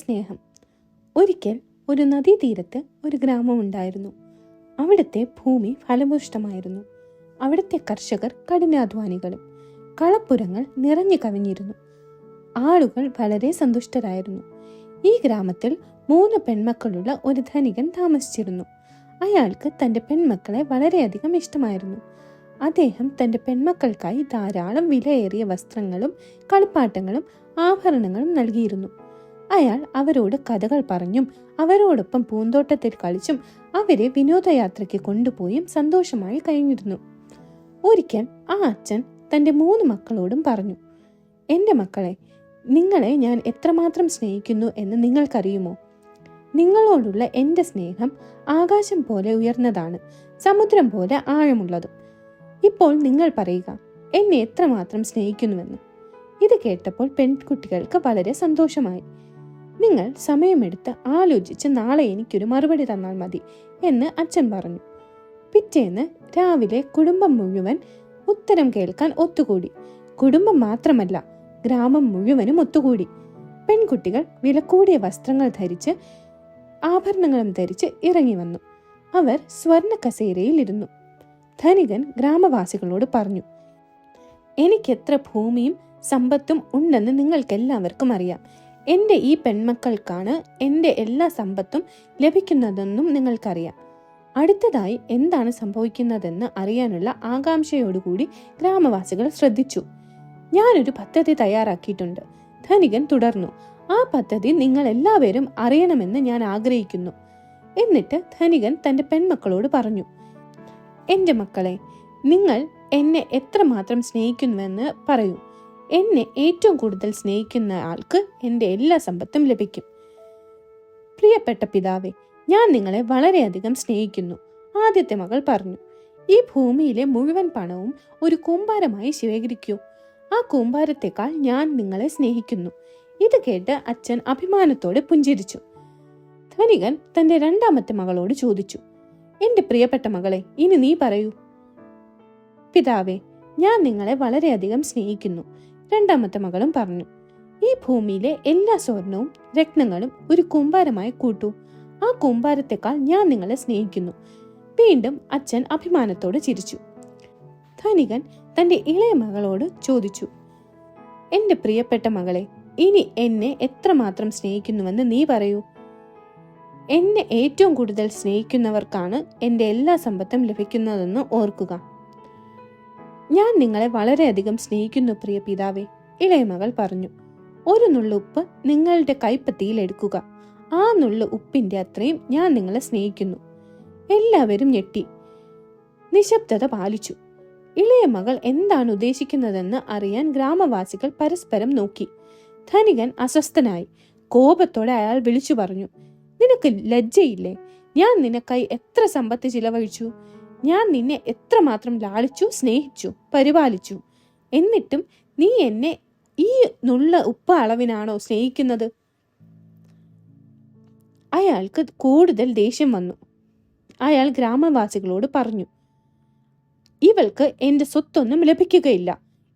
സ്നേഹം. ഒരിക്കൽ ഒരു നദീതീരത്ത് ഒരു ഗ്രാമമുണ്ടായിരുന്നു. അവിടുത്തെ ഭൂമി ഫലഭൂഷ്ടമായിരുന്നു. അവിടുത്തെ കർഷകർ കഠിനാധ്വാനികളും. കളപ്പുരങ്ങൾ നിറഞ്ഞു കവിഞ്ഞിരുന്നു. ആളുകൾ വളരെ സന്തുഷ്ടരായിരുന്നു. ഈ ഗ്രാമത്തിൽ 3 പെൺമക്കളുള്ള ഒരു ധനികൻ താമസിച്ചിരുന്നു. അയാൾക്ക് തൻ്റെ പെൺമക്കളെ വളരെയധികം ഇഷ്ടമായിരുന്നു. അദ്ദേഹം തൻ്റെ പെൺമക്കൾക്കായി ധാരാളം വിലയേറിയ വസ്ത്രങ്ങളും കളിപ്പാട്ടങ്ങളും ആഭരണങ്ങളും നൽകിയിരുന്നു. അയാൾ അവരോട് കഥകൾ പറഞ്ഞും അവരോടൊപ്പം പൂന്തോട്ടത്തിൽ കളിച്ചും അവരെ വിനോദയാത്രയ്ക്ക് കൊണ്ടുപോയും സന്തോഷമായി കഴിഞ്ഞിരുന്നു. ഒരിക്കൽ ആ അച്ഛൻ തൻ്റെ 3 മക്കളോടും പറഞ്ഞു, എൻ്റെ മക്കളെ, നിങ്ങളെ ഞാൻ എത്രമാത്രം സ്നേഹിക്കുന്നു എന്ന് നിങ്ങൾക്കറിയുമോ? നിങ്ങളോടുള്ള എൻ്റെ സ്നേഹം ആകാശം പോലെ ഉയർന്നതാണ്, സമുദ്രം പോലെ ആഴമുള്ളതും. ഇപ്പോൾ നിങ്ങൾ പറയുക, എന്നെ എത്രമാത്രം സ്നേഹിക്കുന്നുവെന്ന്. ഇത് കേട്ടപ്പോൾ പെൺകുട്ടികൾക്ക് വളരെ സന്തോഷമായി. നിങ്ങൾ സമയമെടുത്ത് ആലോചിച്ച് നാളെ എനിക്കൊരു മറുപടി തന്നാൽ മതി എന്ന് അച്ഛൻ പറഞ്ഞു. പിറ്റേന്ന് രാവിലെ കുടുംബം മുഴുവൻ ഉത്തരം കേൾക്കാൻ ഒത്തുകൂടി. കുടുംബം മാത്രമല്ല, ഗ്രാമം മുഴുവനും ഒത്തുകൂടി. പെൺകുട്ടികൾ വിലകൂടിയ വസ്ത്രങ്ങൾ ധരിച്ച് ആഭരണങ്ങളും ധരിച്ച് ഇറങ്ങി വന്നു. അവർ സ്വർണ്ണ കസേരയിൽ ഇരുന്നു. ധനികൻ ഗ്രാമവാസികളോട് പറഞ്ഞു, എനിക്കെത്ര ഭൂമിയും സമ്പത്തും ഉണ്ടെന്ന് നിങ്ങൾക്കെല്ലാവർക്കും അറിയാം. എൻ്റെ ഈ പെൺമക്കൾക്കാണ് എൻ്റെ എല്ലാ സമ്പത്തും ലഭിക്കുന്നതെന്നും നിങ്ങൾക്കറിയാം. അടുത്തതായി എന്താണ് സംഭവിക്കുന്നതെന്ന് അറിയാനുള്ള ആകാംക്ഷയോടുകൂടി ഗ്രാമവാസികൾ ശ്രദ്ധിച്ചു. ഞാനൊരു പദ്ധതി തയ്യാറാക്കിയിട്ടുണ്ട്. ധനികൻ തുടർന്നു, ആ പദ്ധതി നിങ്ങൾ എല്ലാവരും അറിയണമെന്ന് ഞാൻ ആഗ്രഹിക്കുന്നു. എന്നിട്ട് ധനികൻ തൻ്റെ പെൺമക്കളോട് പറഞ്ഞു, എൻ്റെ മക്കളെ, നിങ്ങൾ എന്നെ എത്രമാത്രം സ്നേഹിക്കുന്നുവെന്ന് പറയൂ. എന്നെ ഏറ്റവും കൂടുതൽ സ്നേഹിക്കുന്ന ആൾക്ക് എൻ്റെ എല്ലാ സമ്പത്തും ലഭിക്കും. പ്രിയപ്പെട്ട പിതാവേ, ഞാൻ നിങ്ങളെ വളരെയധികം സ്നേഹിക്കുന്നു. ആദ്യത്തെ മകൾ പറഞ്ഞു, ഈ ഭൂമിയിലെ മുഴുവൻ പണവും ഒരു കൂമ്പാരമായി ശേഖരിക്കൂ. ആ കൂമ്പാരത്തെക്കാൾ ഞാൻ നിങ്ങളെ സ്നേഹിക്കുന്നു. ഇത് കേട്ട് അച്ഛൻ അഭിമാനത്തോടെ പുഞ്ചിരിച്ചു. ധനികൻ തന്റെ 2ാമത്തെ മകളോട് ചോദിച്ചു, എന്റെ പ്രിയപ്പെട്ട മകളെ, ഇനി നീ പറയൂ. പിതാവേ, ഞാൻ നിങ്ങളെ വളരെയധികം സ്നേഹിക്കുന്നു. 2ാമത്തെ മകളും പറഞ്ഞു, ഈ ഭൂമിയിലെ എല്ലാ സ്വർണവും രത്നങ്ങളും ഒരു കൂമ്പാരമായി കൂട്ടൂ. ആ കൂമ്പാരത്തെക്കാൾ ഞാൻ നിങ്ങളെ സ്നേഹിക്കുന്നു. വീണ്ടും അച്ഛൻ അഭിമാനത്തോടെ ചിരിച്ചു. ധനികൻ തന്റെ ഇളയ മകളോട് ചോദിച്ചു, എന്റെ പ്രിയപ്പെട്ട മകളെ, ഇനി എന്നെ എത്രമാത്രം സ്നേഹിക്കുന്നുവെന്ന് നീ പറയൂ. എന്നെ ഏറ്റവും കൂടുതൽ സ്നേഹിക്കുന്നവർക്കാണ് എൻ്റെ എല്ലാ സമ്പത്തും ലഭിക്കുന്നതെന്ന് ഓർക്കുക. ഞാൻ നിങ്ങളെ വളരെയധികം സ്നേഹിക്കുന്നു പ്രിയ പിതാവേ, ഇളയ മകൾ പറഞ്ഞു. ഒരു നുള്ളു ഉപ്പ് നിങ്ങളുടെ കൈപ്പത്തിയിൽ എടുക്കുക. ആ നുള്ളു ഉപ്പിന്റെ അത്രയും ഞാൻ നിങ്ങളെ സ്നേഹിക്കുന്നു. എല്ലാവരും ഞെട്ടി നിശബ്ദത പാലിച്ചു. ഇളയ മകൾ എന്താണ് ഉദ്ദേശിക്കുന്നതെന്ന് അറിയാൻ ഗ്രാമവാസികൾ പരസ്പരം നോക്കി. ധനികൻ അസ്വസ്ഥനായി. കോപത്തോടെ അയാൾ വിളിച്ചു പറഞ്ഞു, നിനക്ക് ലജ്ജയില്ലേ? ഞാൻ നിനക്കായി എത്ര സമ്പത്ത് ചിലവഴിച്ചു. ഞാൻ നിന്നെ എത്രമാത്രം ലാളിച്ചു, സ്നേഹിച്ചു, പരിപാലിച്ചു. എന്നിട്ടും നീ എന്നെ ഈ നുള്ള ഉപ്പ് അളവിനാണോ സ്നേഹിക്കുന്നത്? അയാൾക്ക് കൂടുതൽ ദേഷ്യം വന്നു. അയാൾ ഗ്രാമവാസികളോട് പറഞ്ഞു, ഇവൾക്ക് എൻ്റെ സ്വത്തൊന്നും ലഭിക്കുകയില്ല.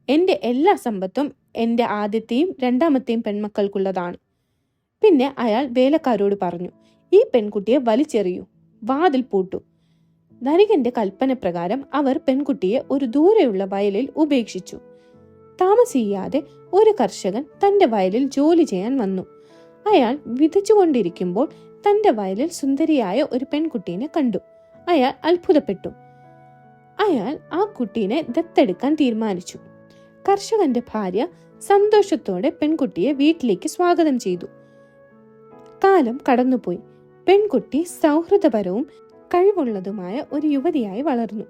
എൻ്റെ എല്ലാ സമ്പത്തും എൻ്റെ ആദ്യത്തെയും 2ാമത്തെയും പെൺമക്കൾക്കുള്ളതാണ്. പിന്നെ അയാൾ വേലക്കാരോട് പറഞ്ഞു, ഈ പെൺകുട്ടിയെ വലിച്ചെറിയൂ, വാതിൽ പൂട്ടു. ധനികന്റെ കൽപ്പന പ്രകാരം അവർ പെൺകുട്ടിയെ ഒരു ദൂരെയുള്ള വയലിൽ ഉപേക്ഷിച്ചു. താമസിയാതെ ഒരു കർഷകൻ തന്റെ വയലിൽ ജോലി ചെയ്യാൻ വന്നു. അയാൾ വിതച്ചുകൊണ്ടിരിക്കുമ്പോൾ തന്റെ വയലിൽ സുന്ദരിയായ ഒരു പെൺകുട്ടീനെ കണ്ടു. അയാൾ അത്ഭുതപ്പെട്ടു. അയാൾ ആ കുട്ടീനെ ദത്തെടുക്കാൻ തീരുമാനിച്ചു. കർഷകന്റെ ഭാര്യ സന്തോഷത്തോടെ പെൺകുട്ടിയെ വീട്ടിലേക്ക് സ്വാഗതം ചെയ്തു. കാലം കടന്നുപോയി. പെൺകുട്ടി സൗഹൃദപരവും കഴിവുള്ളതുമായ ഒരു യുവതിയായി വളർന്നു.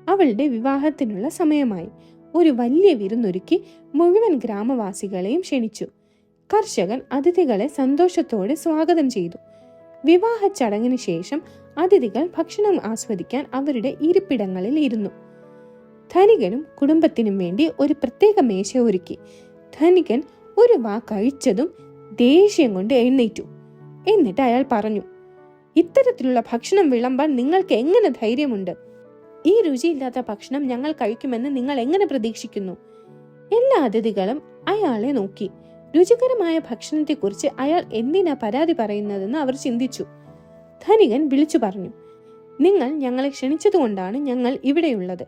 അവളുടെ വിവാഹത്തിനുള്ള സമയമായി. ഒരു വലിയ വിരുന്നൊരുക്കി മുഴുവൻ ഗ്രാമവാസികളെയും ക്ഷണിച്ചു. കർഷകൻ അതിഥികളെ സന്തോഷത്തോടെ സ്വാഗതം ചെയ്തു. വിവാഹ ചടങ്ങിന് ശേഷം അതിഥികൾ ഭക്ഷണം ആസ്വദിക്കാൻ അവരുടെ ഇരിപ്പിടങ്ങളിൽ ഇരുന്നു. ധനികനും കുടുംബത്തിനും വേണ്ടി ഒരു പ്രത്യേക മേശ ഒരുക്കി. ധനികൻ ഒരു കഴിച്ചതും ദേഷ്യം കൊണ്ട് എഴുന്നേറ്റു. എന്നിട്ട് അയാൾ പറഞ്ഞു, ഇത്തരത്തിലുള്ള ഭക്ഷണം വിളമ്പാൻ നിങ്ങൾക്ക് എങ്ങനെ ധൈര്യമുണ്ട്? ഈ രുചിയില്ലാത്ത ഭക്ഷണം ഞങ്ങൾ കഴിക്കുമെന്ന് നിങ്ങൾ എങ്ങനെ പ്രതീക്ഷിക്കുന്നു? എല്ലാ അതിഥികളും അയാളെ നോക്കി. രുചികരമായ ഭക്ഷണത്തെക്കുറിച്ച് അയാൾ എന്തിനാ പരാതി പറയുന്നതെന്ന് അവർ ചിന്തിച്ചു. ധനികൻ വിളിച്ചു പറഞ്ഞു, നിങ്ങൾ ഞങ്ങളെ ക്ഷണിച്ചതുകൊണ്ടാണ് ഞങ്ങൾ ഇവിടെയുള്ളത്.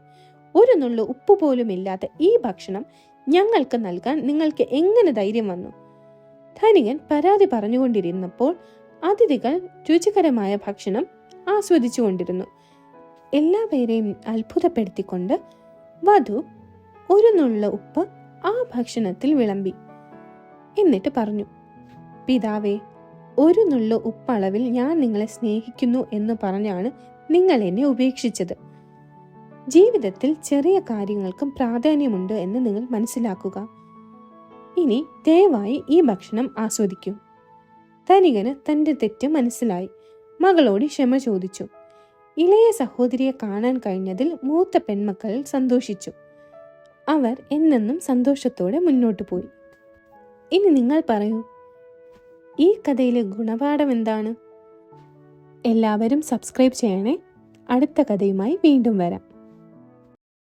ഒരു നുള്ളു ഉപ്പ് പോലും ഇല്ലാത്ത ഈ ഭക്ഷണം ഞങ്ങൾക്ക് നൽകാൻ നിങ്ങൾക്ക് എങ്ങനെ ധൈര്യം വന്നു? ധനികൻ പരാതി പറഞ്ഞുകൊണ്ടിരുന്നപ്പോൾ അതിഥികൾ രുചികരമായ ഭക്ഷണം ആസ്വദിച്ചുകൊണ്ടിരുന്നു. എല്ലാവരെയും അത്ഭുതപ്പെടുത്തിക്കൊണ്ട് വധു ഒരു നുള്ള ഉപ്പ് ആ ഭക്ഷണത്തിൽ വിളമ്പി. എന്നിട്ട് പറഞ്ഞു, പിതാവേ, ഒരു നുള്ള ഉപ്പളവിൽ ഞാൻ നിങ്ങളെ സ്നേഹിക്കുന്നു എന്ന് പറഞ്ഞാണ് നിങ്ങൾ എന്നെ ഉപേക്ഷിച്ചത്. ജീവിതത്തിൽ ചെറിയ കാര്യങ്ങൾക്കും പ്രാധാന്യമുണ്ട് എന്ന് നിങ്ങൾ മനസ്സിലാക്കുക. ഇനി ദയവായി ഈ ഭക്ഷണം ആസ്വദിക്കൂ. ധനികന് തന്റെ തെറ്റ് മനസ്സിലായി. മകളോട് ക്ഷമ ചോദിച്ചു. ഇളയ സഹോദരിയെ കാണാൻ കഴിഞ്ഞതിൽ മൂത്ത പെൺമക്കൾ സന്തോഷിച്ചു. അവർ എന്നെന്നും സന്തോഷത്തോടെ മുന്നോട്ടു പോയി. ഇനി നിങ്ങൾ പറയൂ, ഈ കഥയിലെ ഗുണപാഠം എന്താണ്? എല്ലാവരും സബ്സ്ക്രൈബ് ചെയ്യണേ. അടുത്ത കഥയുമായി വീണ്ടും വരാം.